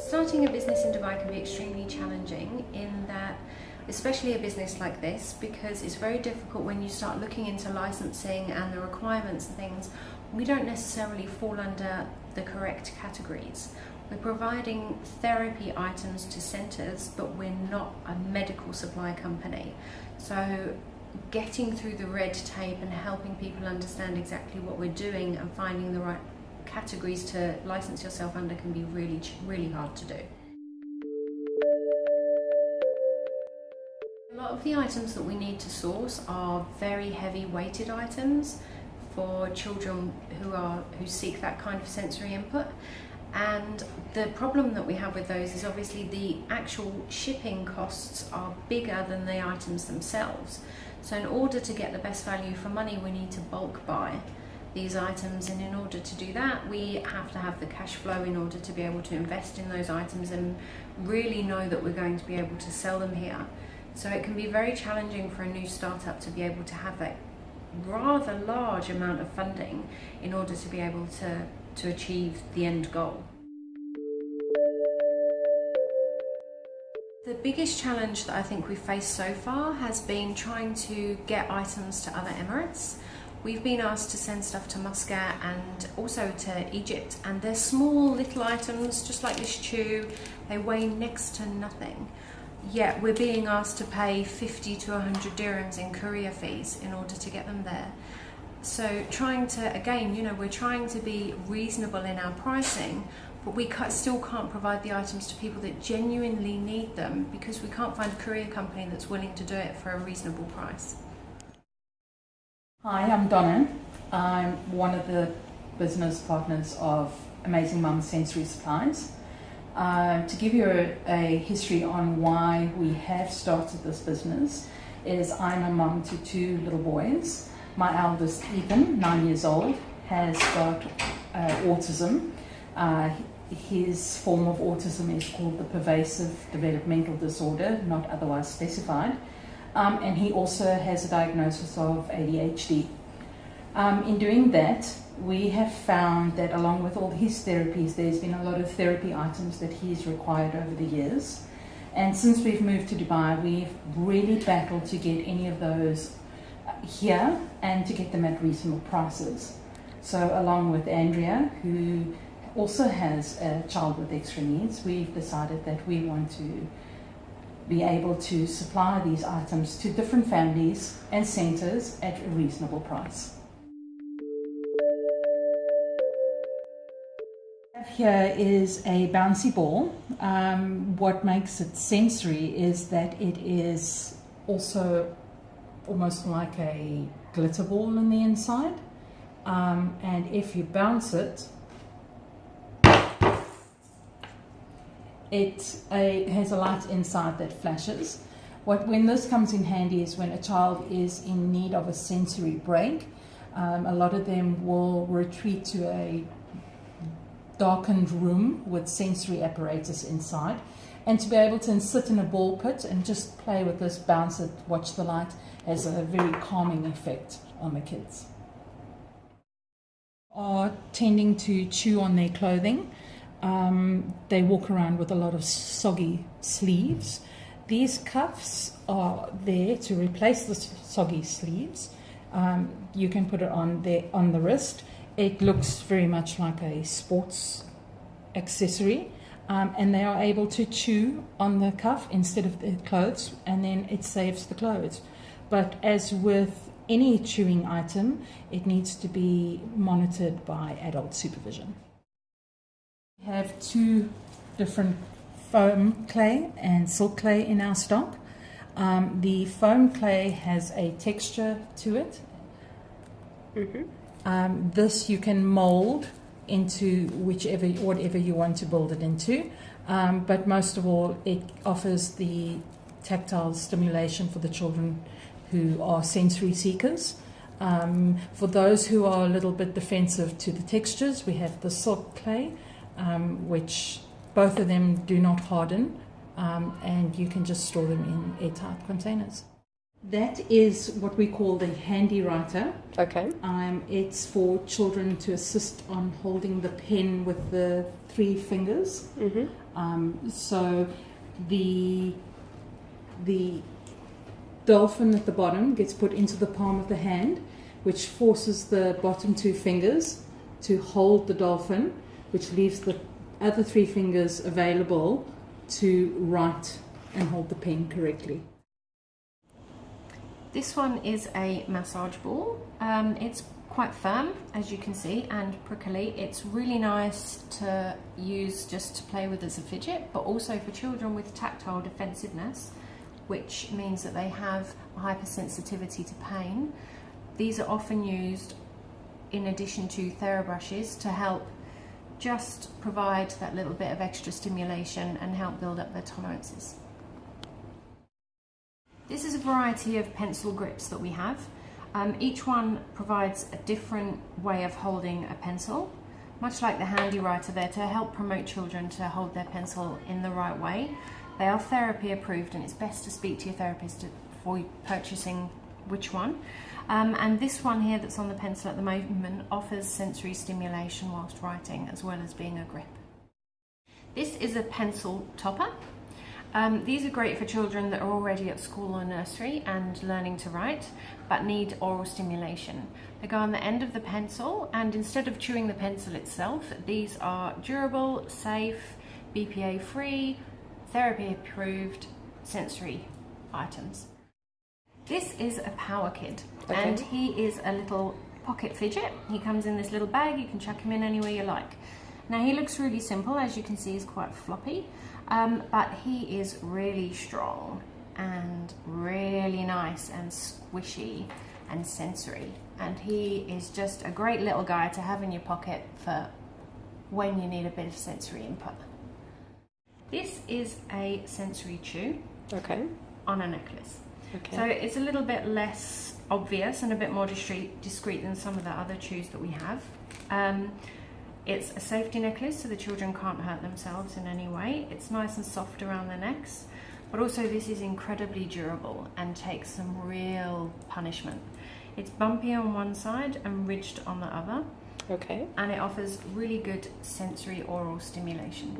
Starting a business in Dubai can be extremely challenging in that, especially a business like this, because it's very difficult when you start looking into licensing and the requirements and things. We don't necessarily fall under the correct categories. We're providing therapy items to centres, but we're not a medical supply company. So getting through the red tape and helping people understand exactly what we're doing and finding the right categories to license yourself under can be really hard to do. A lot of the items that we need to source are very heavy weighted items for children who seek that kind of sensory input. And the problem that we have with those is obviously the actual shipping costs are bigger than the items themselves. So in order to get the best value for money, we need to bulk buy these items, and in order to do that we have to have the cash flow in order to be able to invest in those items and really know that we're going to be able to sell them here. So it can be very challenging for a new startup to be able to have that rather large amount of funding in order to be able to achieve the end goal. The biggest challenge that I think we've faced so far has been trying to get items to other Emirates. We've been asked to send stuff to Muscat and also to Egypt, and they're small little items just like this chew. They weigh next to nothing, yet we're being asked to pay 50 to 100 dirhams in courier fees in order to get them there. So trying to, again, we're trying to be reasonable in our pricing, but we still can't provide the items to people that genuinely need them because we can't find a courier company that's willing to do it for a reasonable price. Hi, I'm Donna. I'm one of the business partners of Amazing Mum Sensory Supplies. To give you a history on why we have started this business is I'm a mum to two little boys. My eldest, Ethan, 9 years old, has got autism. His form of autism is called the pervasive developmental disorder, not otherwise specified. And he also has a diagnosis of ADHD. In doing that, we have found that along with all his therapies, there's been a lot of therapy items that he's required over the years. And since we've moved to Dubai, we've really battled to get any of those here and to get them at reasonable prices. So along with Andrea, who also has a child with extra needs, we've decided that we want to be able to supply these items to different families and centres at a reasonable price. Here is a bouncy ball. What makes it sensory is that it is also almost like a glitter ball on the inside, and if you bounce it, it has a light inside that flashes. When this comes in handy is when a child is in need of a sensory break. A lot of them will retreat to a darkened room with sensory apparatus inside, and to be able to sit in a ball pit and just play with this, bounce it, watch the light, has a very calming effect on the kids. Are tending to chew on their clothing. They walk around with a lot of soggy sleeves. These cuffs are there to replace the soggy sleeves. You can put it on the wrist. It looks very much like a sports accessory, and they are able to chew on the cuff instead of the clothes, and then it saves the clothes. But as with any chewing item, it needs to be monitored by adult supervision. We have two different foam clay and silk clay in our stock. The foam clay has a texture to it. This you can mold into whatever you want to build it into, but most of all it offers the tactile stimulation for the children who are sensory seekers. For those who are a little bit defensive to the textures, we have the silk clay, which both of them do not harden, and you can just store them in airtight containers. That is what we call the handy writer. Okay. It's for children to assist on holding the pen with the 3 fingers. So the dolphin at the bottom gets put into the palm of the hand, which forces the bottom 2 fingers to hold the dolphin, which leaves the other 3 fingers available to write and hold the pen correctly. This one is a massage ball. It's quite firm, as you can see, and prickly. It's really nice to use just to play with as a fidget, but also for children with tactile defensiveness, which means that they have a hypersensitivity to pain. These are often used in addition to TheraBrushes to help just provide that little bit of extra stimulation and help build up their tolerances. This is a variety of pencil grips that we have. Each one provides a different way of holding a pencil, much like the handy writer there, to help promote children to hold their pencil in the right way. They are therapy approved, and it's best to speak to your therapist before purchasing which one. And this one here that's on the pencil at the moment offers sensory stimulation whilst writing, as well as being a grip. This is a pencil topper. These are great for children that are already at school or nursery and learning to write, but need oral stimulation. They go on the end of the pencil, and instead of chewing the pencil itself, these are durable, safe, BPA free, therapy approved sensory items. This is a Power Kid, and he is a little pocket fidget. He comes in this little bag, you can chuck him in anywhere you like. Now he looks really simple, as you can see he's quite floppy, but he is really strong and really nice and squishy and sensory, and he is just a great little guy to have in your pocket for when you need a bit of sensory input. This is a sensory chew on a necklace. So it's a little bit less obvious and a bit more discreet than some of the other chews that we have. It's a safety necklace, so the children can't hurt themselves in any way. It's nice and soft around their necks, but also this is incredibly durable and takes some real punishment. It's bumpy on one side and ridged on the other. And it offers really good sensory oral stimulation.